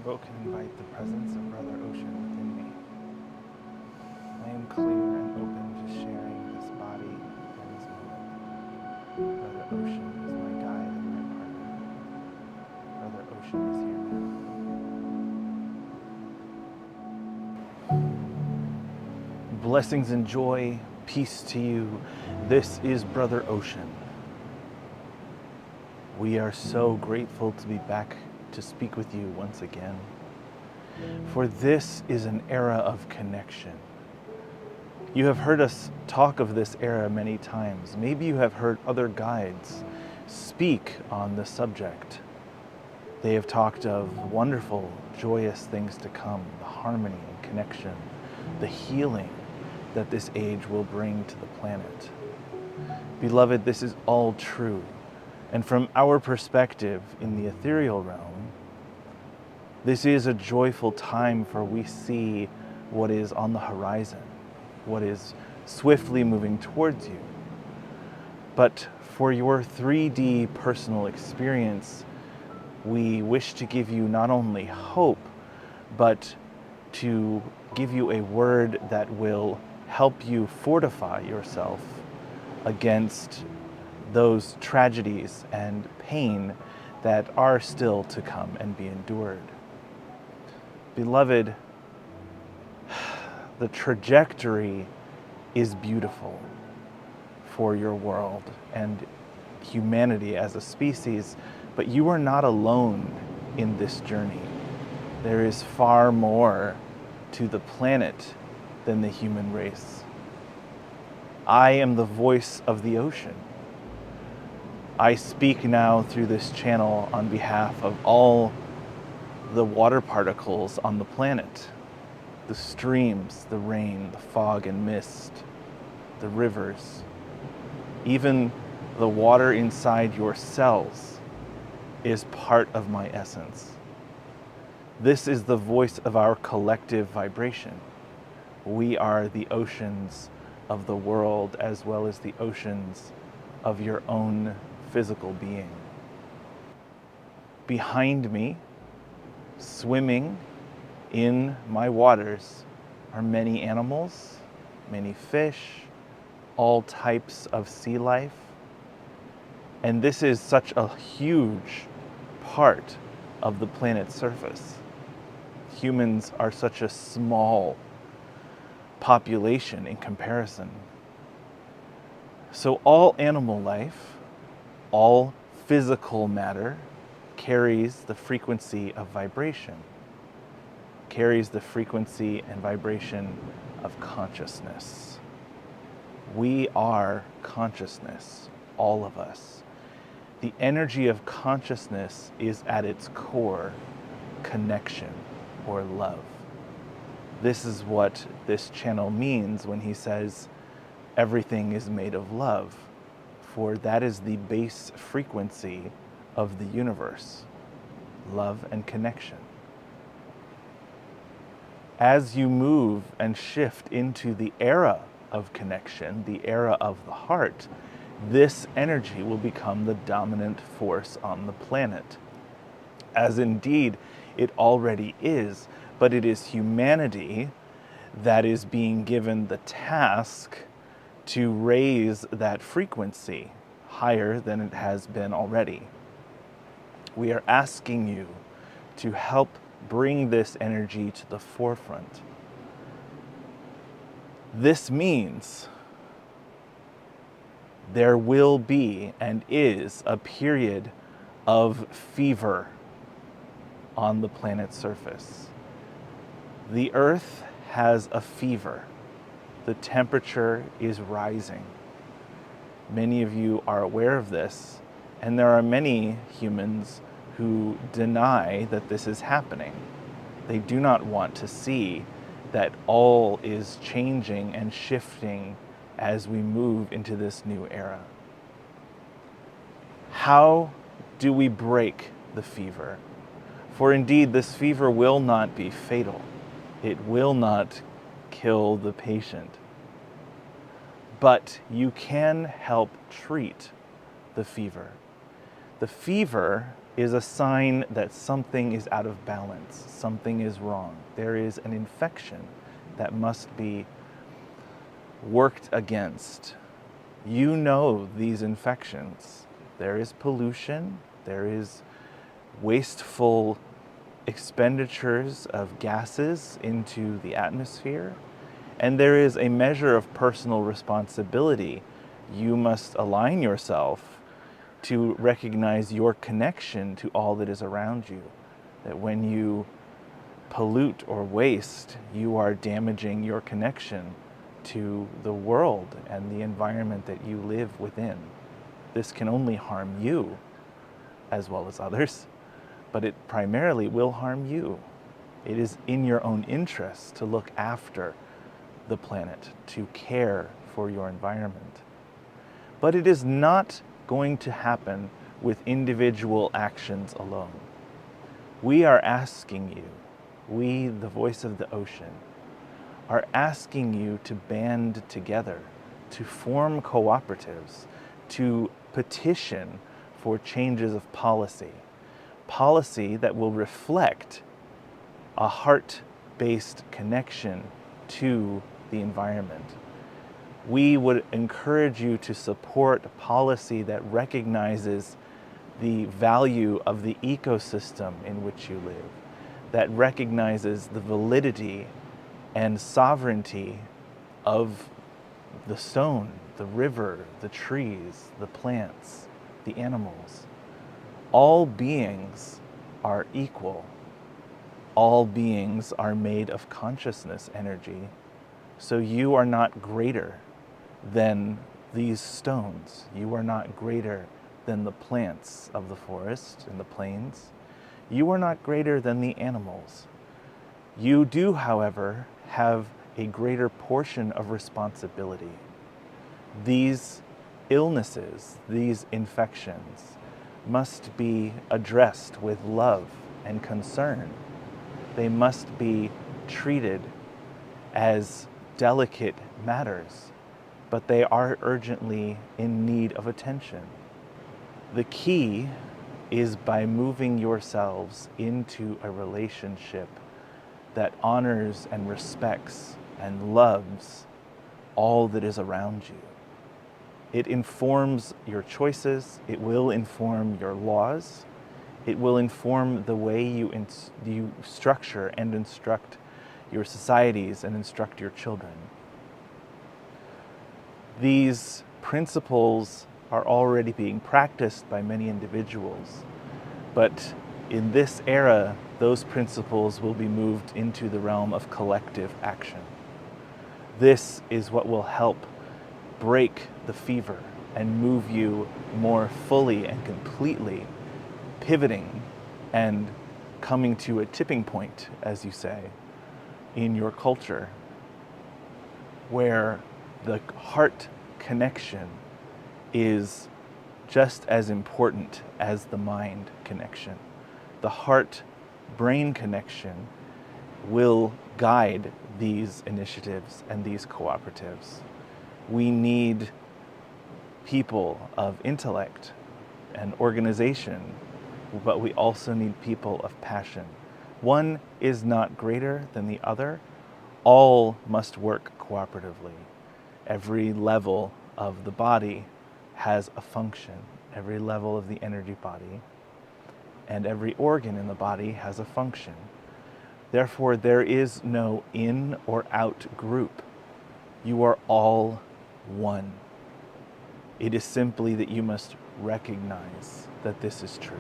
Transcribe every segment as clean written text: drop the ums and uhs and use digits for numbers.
invoke and invite the presence of Brother Ocean within me. I am clear and open to sharing this body and this moment. Brother Ocean is my guide and my partner. Brother Ocean is here now. Blessings and joy, peace to you. This is Brother Ocean. We are so grateful to be back to speak with you once again. For this is an era of connection. You have heard us talk of this era many times. Maybe you have heard other guides speak on the subject. They have talked of wonderful, joyous things to come, the harmony and connection, the healing that this age will bring to the planet. Beloved, this is all true. And from our perspective in the ethereal realm, this is a joyful time, for we see what is on the horizon, what is swiftly moving towards you. But for your 3D personal experience, we wish to give you not only hope, but to give you a word that will help you fortify yourself against those tragedies and pain that are still to come and be endured. Beloved, the trajectory is beautiful for your world and humanity as a species, but you are not alone in this journey. There is far more to the planet than the human race. I am the voice of the ocean. I speak now through this channel on behalf of all the water particles on the planet, the streams, the rain, the fog and mist, the rivers, even the water inside your cells is part of my essence. This is the voice of our collective vibration. We are the oceans of the world as well as the oceans of your own physical being. Behind me, swimming in my waters, are many animals, many fish, all types of sea life. And this is such a huge part of the planet's surface. Humans are such a small population in comparison. So all animal life, all physical matter carries the frequency of vibration, carries the frequency and vibration of consciousness. We are consciousness, all of us. The energy of consciousness is at its core connection or love. This is what this channel means when he says everything is made of love, for that is the base frequency of the universe, love and connection. As you move and shift into the era of connection, the era of the heart, this energy will become the dominant force on the planet, as indeed it already is, but it is humanity that is being given the task to raise that frequency higher than it has been already. We are asking you to help bring this energy to the forefront. This means there will be and is a period of fever on the planet's surface. The Earth has a fever. The temperature is rising. Many of you are aware of this, and there are many humans who deny that this is happening. They do not want to see that all is changing and shifting as we move into this new era. How do we break the fever? For indeed, this fever will not be fatal. It will not kill the patient. But you can help treat the fever. The fever is a sign that something is out of balance, something is wrong. There is an infection that must be worked against. You know these infections. There is pollution, there is wasteful expenditures of gases into the atmosphere, and there is a measure of personal responsibility. You must align yourself to recognize your connection to all that is around you. That when you pollute or waste, you are damaging your connection to the world and the environment that you live within. This can only harm you as well as others, but it primarily will harm you. It is in your own interest to look after the planet, to care for your environment. But it is not going to happen with individual actions alone. We are asking you, we, the voice of the ocean, are asking you to band together, to form cooperatives, to petition for changes of policy that will reflect a heart-based connection to the environment. We would encourage you to support a policy that recognizes the value of the ecosystem in which you live, that recognizes the validity and sovereignty of the stone, the river, the trees, the plants, the animals. All beings are equal. All beings are made of consciousness energy. So you are not greater than these stones. You are not greater than the plants of the forest and the plains. You are not greater than the animals. You do, however, have a greater portion of responsibility. These illnesses, these infections, must be addressed with love and concern. They must be treated as delicate matters, but they are urgently in need of attention. The key is by moving yourselves into a relationship that honors and respects and loves all that is around you. It informs your choices, it will inform your laws, it will inform the way you structure and instruct your societies and instruct your children. These principles are already being practiced by many individuals, but in this era, those principles will be moved into the realm of collective action. This is what will help break the fever and move you more fully and completely, pivoting and coming to a tipping point, as you say, in your culture, where the heart connection is just as important as the mind connection. The heart-brain connection will guide these initiatives and these cooperatives. We need people of intellect and organization, but we also need people of passion. One is not greater than the other. All must work cooperatively. Every level of the body has a function. Every level of the energy body and every organ in the body has a function. Therefore, there is no in or out group. You are all one. It is simply that you must recognize that this is true.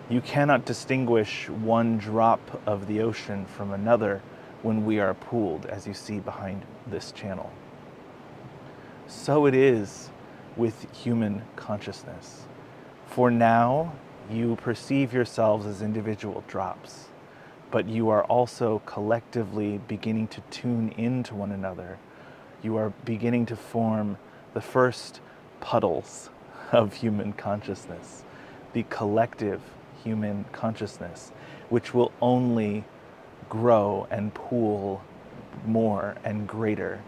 You cannot distinguish one drop of the ocean from another when we are pooled, as you see behind this channel. So it is with human consciousness. For now, you perceive yourselves as individual drops, but you are also collectively beginning to tune into one another. You are beginning to form the first puddles of human consciousness, the collective human consciousness, which will only grow and pool more and greater.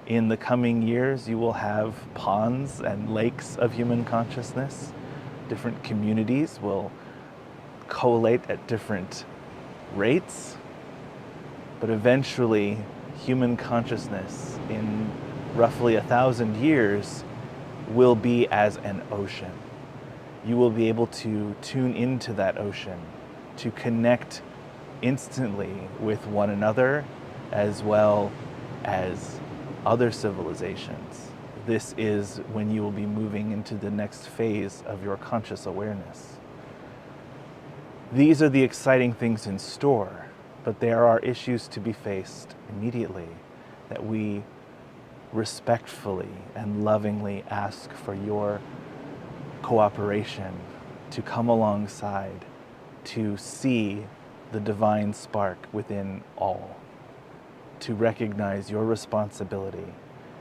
In the coming years, you will have ponds and lakes of human consciousness. Different communities will collate at different rates, but eventually human consciousness in roughly 1,000 years will be as an ocean. You will be able to tune into that ocean, to connect instantly with one another as well as other civilizations. This is when you will be moving into the next phase of your conscious awareness. These are the exciting things in store, but there are issues to be faced immediately that we respectfully and lovingly ask for your cooperation to come alongside, to see the divine spark within all, to recognize your responsibility,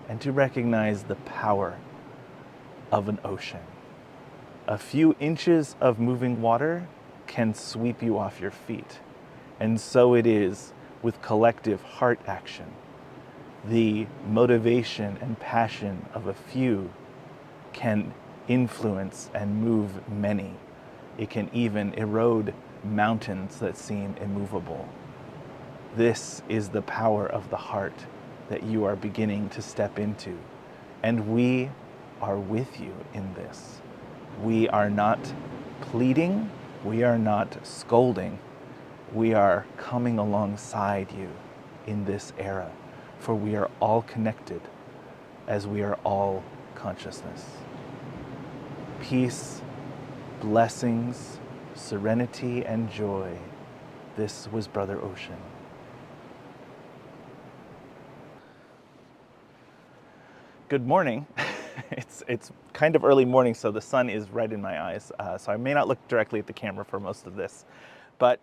and to recognize the power of an ocean. A few inches of moving water can sweep you off your feet, and so it is with collective heart action. The motivation and passion of a few can influence and move many. It can even erode mountains that seem immovable. This is the power of the heart that you are beginning to step into, and we are with you in this. We are not pleading, we are not scolding, we are coming alongside you in this era, for we are all connected as we are all consciousness. Peace, blessings, serenity, and joy. This was Brother Ocean. Good morning. It's kind of early morning, so the sun is right in my eyes. So I may not look directly at the camera for most of this, but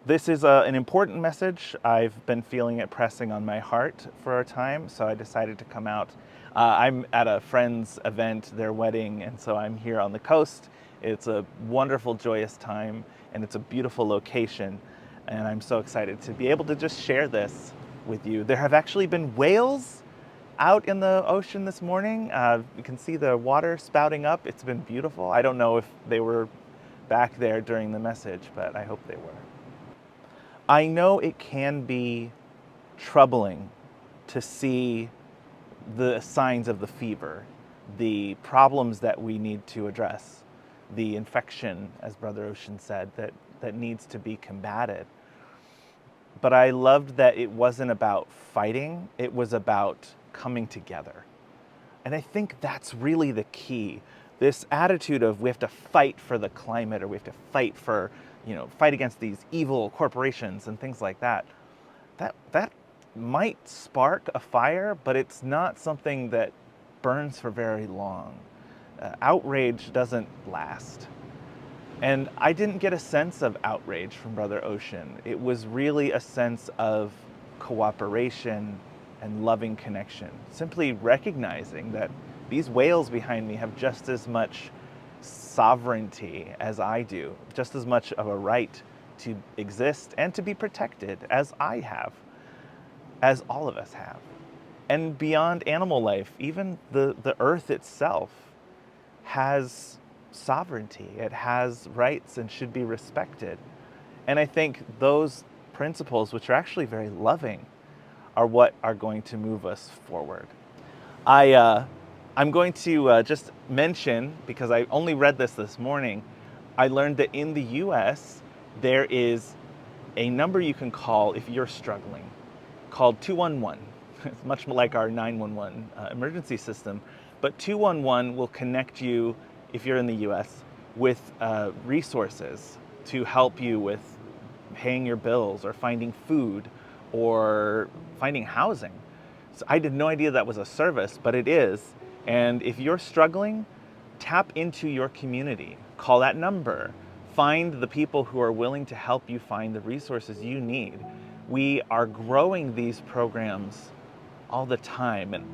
this is an important message. I've been feeling it pressing on my heart for a time, so I decided to come out. I'm at a friend's event, their wedding, and so I'm here on the coast. It's a wonderful, joyous time, and it's a beautiful location, and I'm so excited to be able to just share this with you. There have actually been whales out in the ocean this morning. You can see the water spouting up. It's been beautiful. I don't know if they were back there during the message, but I hope they were. I know it can be troubling to see the signs of the fever, the problems that we need to address, the infection, as Brother Ocean said, that needs to be combated. But I loved that it wasn't about fighting, it was about coming together. And I think that's really the key. This attitude of we have to fight for the climate, or we have to fight for, fight against these evil corporations and things like that. That might spark a fire, but it's not something that burns for very long. Outrage doesn't last. And I didn't get a sense of outrage from Brother Ocean. It was really a sense of cooperation and loving connection. Simply recognizing that these whales behind me have just as much sovereignty as I do, just as much of a right to exist and to be protected as I have, as all of us have. And beyond animal life, even the earth itself has sovereignty. It has rights and should be respected. And I think those principles, which are actually very loving, are what are going to move us forward. I'm going to just mention, because I only read this morning, I learned that in the US, there is a number you can call if you're struggling, called 211. It's much like our 911 emergency system, but 211 will connect you, if you're in the US, with resources to help you with paying your bills or finding food or finding housing. So I had no idea that was a service, but it is. And if you're struggling, tap into your community, call that number, find the people who are willing to help you find the resources you need. We are growing these programs all the time. And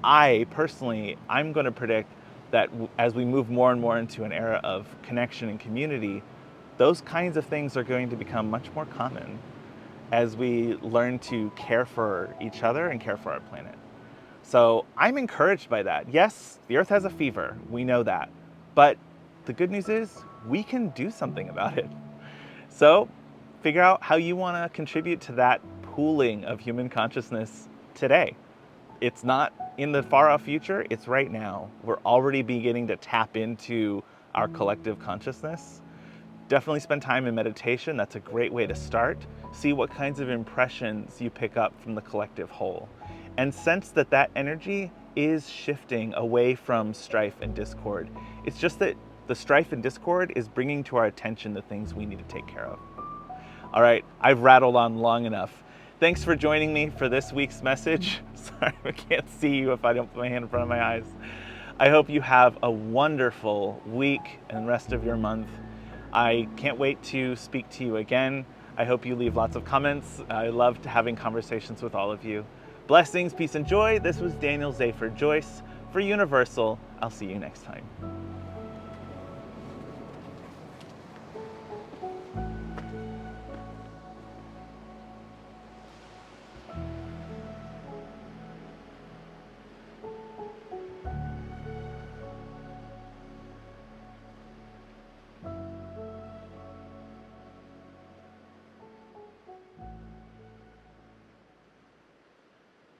I personally, I'm going to predict that as we move more and more into an era of connection and community, those kinds of things are going to become much more common as we learn to care for each other and care for our planet. So I'm encouraged by that. Yes, the earth has a fever, we know that, but the good news is we can do something about it. So figure out how you want to contribute to that pooling of human consciousness today. It's not in the far off future, it's right now. We're already beginning to tap into our collective consciousness. Definitely spend time in meditation. That's a great way to start. See what kinds of impressions you pick up from the collective whole. And sense that that energy is shifting away from strife and discord. It's just that the strife and discord is bringing to our attention the things we need to take care of. All right, I've rattled on long enough. Thanks for joining me for this week's message. Sorry, I can't see you if I don't put my hand in front of my eyes. I hope you have a wonderful week and rest of your month. I can't wait to speak to you again. I hope you leave lots of comments. I loved having conversations with all of you. Blessings, peace, and joy. This was Daniel Zafer-Joyce for Universal. I'll see you next time.